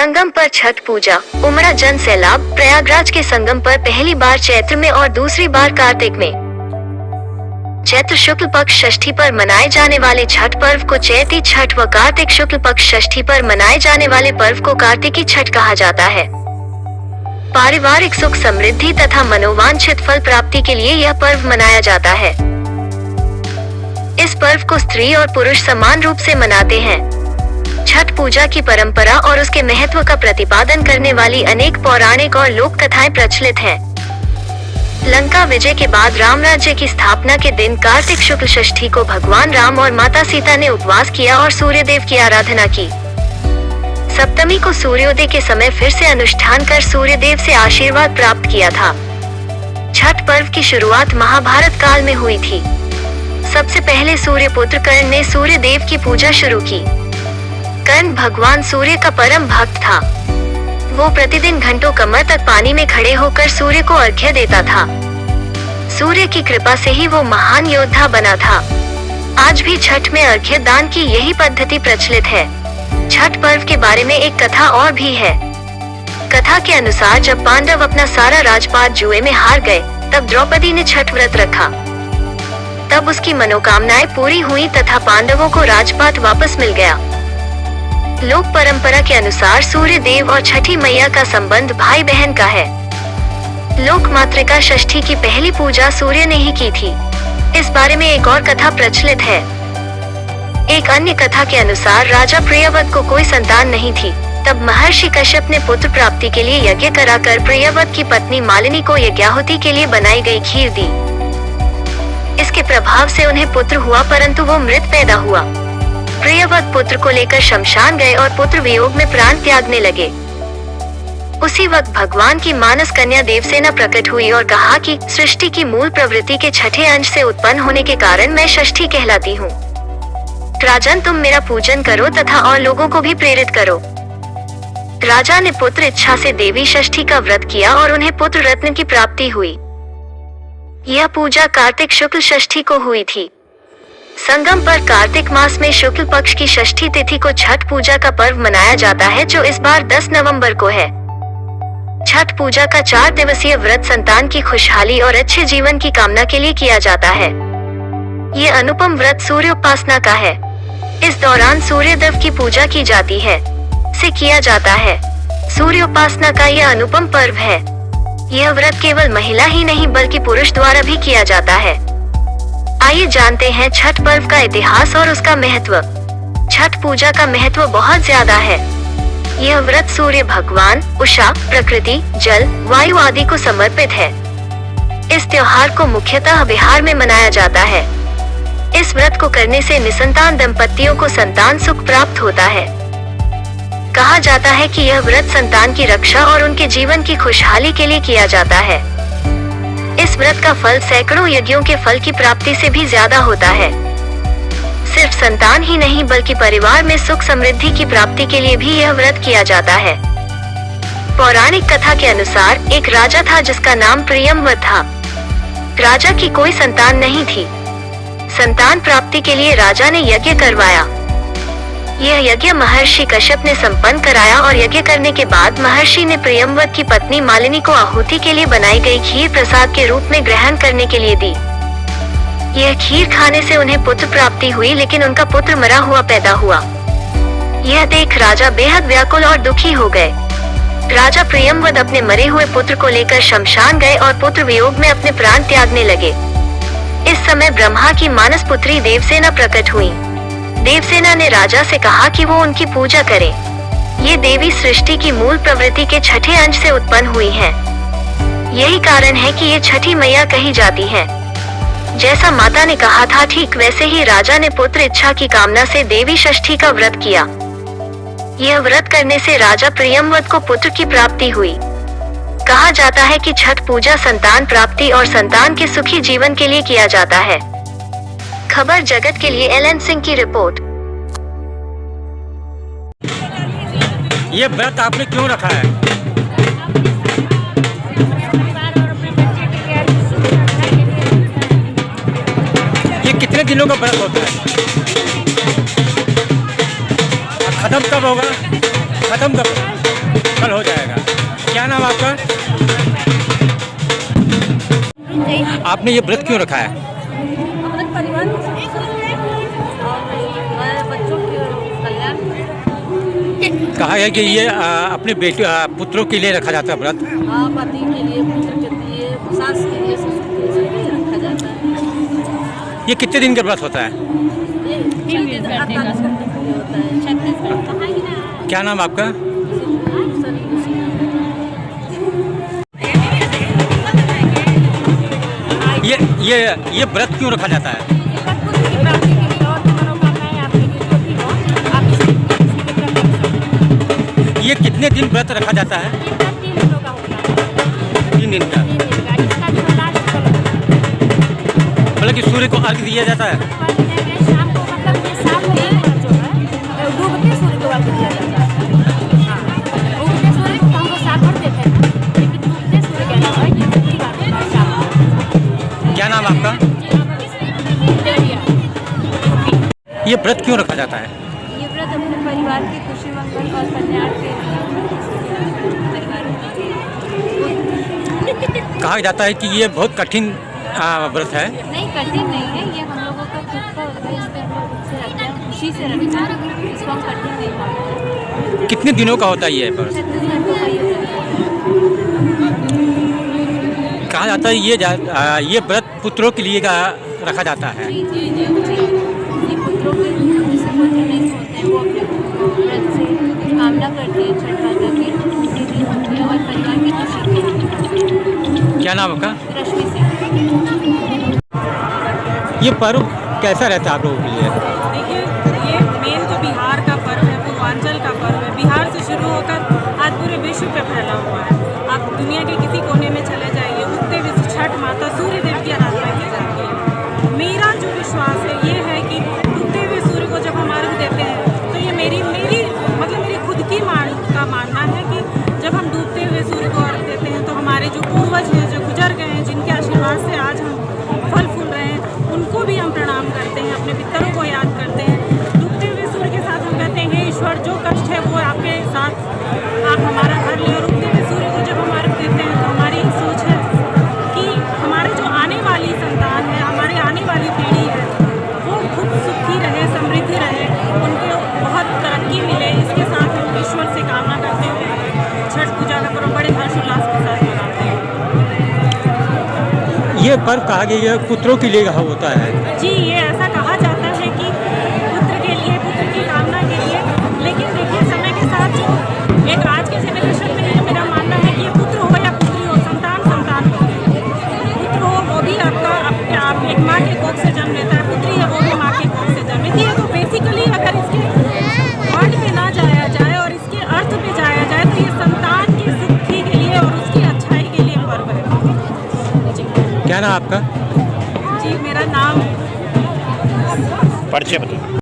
संगम पर छठ पूजा, उमड़ा जन सैलाब। प्रयागराज के संगम पर पहली बार चैत्र में और दूसरी बार कार्तिक में। चैत्र शुक्ल पक्ष षष्ठी पर मनाए जाने वाले छठ पर्व को चैती छठ व कार्तिक शुक्ल पक्ष षष्ठी पर मनाए जाने वाले पर्व को कार्तिकी छठ कहा जाता है। पारिवारिक सुख समृद्धि तथा मनोवांछित फल प्राप्ति के लिए यह पर्व मनाया जाता है। इस पर्व को स्त्री और पुरुष समान रूप से मनाते हैं। छठ पूजा की परंपरा और उसके महत्व का प्रतिपादन करने वाली अनेक पौराणिक और लोक कथाएं प्रचलित हैं। लंका विजय के बाद राम राज्य की स्थापना के दिन कार्तिक शुक्ल षष्ठी को भगवान राम और माता सीता ने उपवास किया और सूर्यदेव की आराधना की। सप्तमी को सूर्योदय के समय फिर से अनुष्ठान कर सूर्यदेव से आशीर्वाद प्राप्त किया था। छठ पर्व की शुरुआत महाभारत काल में हुई थी। सबसे पहले सूर्यपुत्र कर्ण ने सूर्यदेव की पूजा शुरू की। कर्ण भगवान सूर्य का परम भक्त था। वो प्रतिदिन घंटों कमर तक पानी में खड़े होकर सूर्य को अर्घ्य देता था। सूर्य की कृपा से ही वो महान योद्धा बना था। आज भी छठ में अर्घ्य दान की यही पद्धति प्रचलित है। छठ पर्व के बारे में एक कथा और भी है। कथा के अनुसार जब पांडव अपना सारा राजपाट जुए में हार गए, तब द्रौपदी ने छठ व्रत रखा। तब उसकी मनोकामनाएं पूरी हुई तथा पांडवों को राजपाट वापस मिल गया। लोक परंपरा के अनुसार सूर्य देव और छठी मैया का संबंध भाई बहन का है। लोक मातृका षष्ठी की पहली पूजा सूर्य ने ही की थी। इस बारे में एक और कथा प्रचलित है। एक अन्य कथा के अनुसार राजा प्रियव्रत को कोई संतान नहीं थी। तब महर्षि कश्यप ने पुत्र प्राप्ति के लिए यज्ञ कराकर प्रियव्रत की पत्नी मालिनी को यज्ञाहुति के लिए बनाई गई खीर दी। इसके प्रभाव से उन्हें पुत्र हुआ, परंतु वो मृत पैदा हुआ। प्रियव्रत पुत्र को लेकर शमशान गए और पुत्र वियोग में प्राण त्यागने लगे। उसी वक्त भगवान की मानस कन्या देवसेना प्रकट हुई और कहा कि सृष्टि की मूल प्रवृत्ति के छठे अंश से उत्पन्न होने के कारण मैं षष्ठी कहलाती हूँ। राजन, तुम मेरा पूजन करो तथा और लोगों को भी प्रेरित करो। राजा ने पुत्र इच्छा से देवी षष्ठी का व्रत किया और उन्हें पुत्र रत्न की प्राप्ति हुई। यह पूजा कार्तिक शुक्ल षष्ठी को हुई थी। संगम पर कार्तिक मास में शुक्ल पक्ष की षष्ठी तिथि को छठ पूजा का पर्व मनाया जाता है, जो इस बार 10 नवंबर को है। छठ पूजा का 4 दिवसीय व्रत संतान की खुशहाली और अच्छे जीवन की कामना के लिए किया जाता है। ये अनुपम व्रत सूर्य उपासना का है। इस दौरान सूर्यदेव की पूजा की जाती है, से किया जाता है। सूर्य उपासना का यह अनुपम पर्व है। यह व्रत केवल महिला ही नहीं बल्कि पुरुष द्वारा भी किया जाता है। आइए जानते हैं छठ पर्व का इतिहास और उसका महत्व। छठ पूजा का महत्व बहुत ज्यादा है। यह व्रत सूर्य भगवान, उषा, प्रकृति, जल, वायु आदि को समर्पित है। इस त्योहार को मुख्यतः बिहार में मनाया जाता है। इस व्रत को करने से निसंतान दंपतियों को संतान सुख प्राप्त होता है। कहा जाता है कि यह व्रत संतान की रक्षा और उनके जीवन की खुशहाली के लिए किया जाता है। इस व्रत का फल सैकड़ों यज्ञों के फल की प्राप्ति से भी ज्यादा होता है। सिर्फ संतान ही नहीं बल्कि परिवार में सुख समृद्धि की प्राप्ति के लिए भी यह व्रत किया जाता है। पौराणिक कथा के अनुसार एक राजा था जिसका नाम प्रियव्रत था। राजा की कोई संतान नहीं थी। संतान प्राप्ति के लिए राजा ने यज्ञ करवाया। यह यज्ञ महर्षि कश्यप ने संपन्न कराया और यज्ञ करने के बाद महर्षि ने प्रियव्रत की पत्नी मालिनी को आहुति के लिए बनाई गई खीर प्रसाद के रूप में ग्रहण करने के लिए दी। यह खीर खाने से उन्हें पुत्र प्राप्ति हुई, लेकिन उनका पुत्र मरा हुआ पैदा हुआ। यह देख राजा बेहद व्याकुल और दुखी हो गए। राजा प्रियव्रत अपने मरे हुए पुत्र को लेकर शमशान गए और पुत्र वियोग में अपने प्राण त्यागने लगे। इस समय ब्रह्मा की मानस पुत्री देवसेना प्रकट हुई। देवसेना ने राजा से कहा कि वो उनकी पूजा करे। ये देवी सृष्टि की मूल प्रवृत्ति के छठे अंश से उत्पन्न हुई हैं। यही कारण है कि ये छठी मैया कही जाती हैं। जैसा माता ने कहा था, ठीक वैसे ही राजा ने पुत्र इच्छा की कामना से देवी षष्ठी का व्रत किया। यह व्रत करने से राजा प्रियव्रत को पुत्र की प्राप्ति हुई। कहा जाता है कि छठ पूजा संतान प्राप्ति और संतान के सुखी जीवन के लिए किया जाता है। खबर जगत के लिए एलन सिंह की रिपोर्ट। ये व्रत आपने क्यों रखा है? ये कितने दिनों का व्रत होता है? खत्म कब होगा? खत्म कब? कल हो जाएगा। क्या नाम आपका? आपने ये व्रत क्यों रखा है? अपने परिवार को और बच्चों के कल्याण। कहा है कि ये अपने बेटे पुत्रों के लिए रखा जाता है व्रत। हाँ, पति के लिए, पुत्र के लिए, सास के लिए, ससुर के लिए, सबके लिए रखा जाता है। ये कितने दिन का व्रत होता है? ये 36 घंटे का होता है। 36 घंटे। क्या नाम आपका? ये व्रत क्यों रखा जाता है? ये कितने दिन व्रत रखा जाता है? 3 दिन का। मतलब कि सूर्य को अर्घ्य दिया जाता है। शाम को मतलब ये साल में एक बार जो है डूबते सूर्य को अर्घ्य दिया जाता है। हाँ, उगते सूर्य को हम लोग साल भर देते हैं, लेकिन डूबते सूर्य के अलावा ये दूसरी बात है शाम को। क्या नाम आपका? ये व्रत क्यों रखा जाता है? ये व्रत अपने परिवार की खुशी मंगल और कल्याण के लिए परिवार कहा जाता है कि ये बहुत कठिन व्रत है। नहीं, कठिन नहीं है, ये हम लोगों का खुद का उद्देश्य है, हम लोग उससे रखते हैं, खुशी से रखते हैं, इसको हम कठिन नहीं मानते। कितने दिनों का होता है ये व्रत? 36 घंटों का ये व्रत है। कहा जाता है ये व्रत पुत्रों के लिए रखा जाता है। जी जी जी जी, ये पुत्रों के जैसे पुत्र नहीं होते हैं, वो अपने व्रत से कामना करते हैं छठ माता की और परिवार की खुशी के लिए। क्या नाम आपका? रश्मि सिंह। ये पर्व कैसा रहता है आप लोगों के लिए? देखिए, ये मेन जो बिहार का पर्व है, पूर्वांचल का पर्व है, बिहार से शुरू होकर आज पूरे विश्व पे फैला हुआ है। आप दुनिया के किसी कोने में चले जाइए, उगते हुए छठ माता सूर्य देव की आराधना की जाती है। मेरा जो विश्वास है ये है कि उगते हुए सूर्य को जब हम अर्घ देते हैं तो ये मेरी खुद की मानना है कि जब हम डूबते हुए सूर्य को अर्घ देते हैं तो हमारे जो पूर्वज हैं, जो गुजर गए हैं, जिनके आशीर्वाद से आज हम फल फूल रहे हैं, उनको भी हम प्रणाम करते हैं, अपने पितरों को याद करते हैं। डूबते हुए सूर्य के साथ हम कहते हैं, हे ईश्वर, जो कष्ट है वो आपके साथ, आप हमारा हर ले। और उगते हुए सूर्य को जब हम अर्घ देते हैं तो हमारी एक सोच है कि हमारे जो आने वाली संतान है, हमारी आने वाली पीढ़ी है, वो खूब सुखी रहे, समृद्धि रहे, उनको बहुत तरक्की मिले। इसके साथ हम ईश्वर से कामना करते हुए छठ पूजा का पर्व बड़े हर्षोल्लास के साथ मनाते हैं। ये पर्व कहा गया है पुत्रों के लिए होता है। जी, ये ऐसा कहा जाता है कि पुत्र के लिए, पुत्र की कामना के लिए। लेकिन देखिए, समय के साथ जो एक आज के जनरेशन में ये मेरा मानना है कि ये पुत्र हो या पुत्री हो, संतान हो। पुत्र हो वो भी आपका आप एक माँ के कोख से जन्म लेता है, पुत्री है वो भी माँ के कोख से जन्म लेती है। तो बेसिकली अगर इसके वर्ड पे ना जाया जाए और इसके अर्थ पे जाया जाए तो ये संतान की सुखी के लिए और उसकी अच्छाई के लिए पर्व है। जी। क्या नाम आपका? जी, मेरा नाम परिचय बताइए।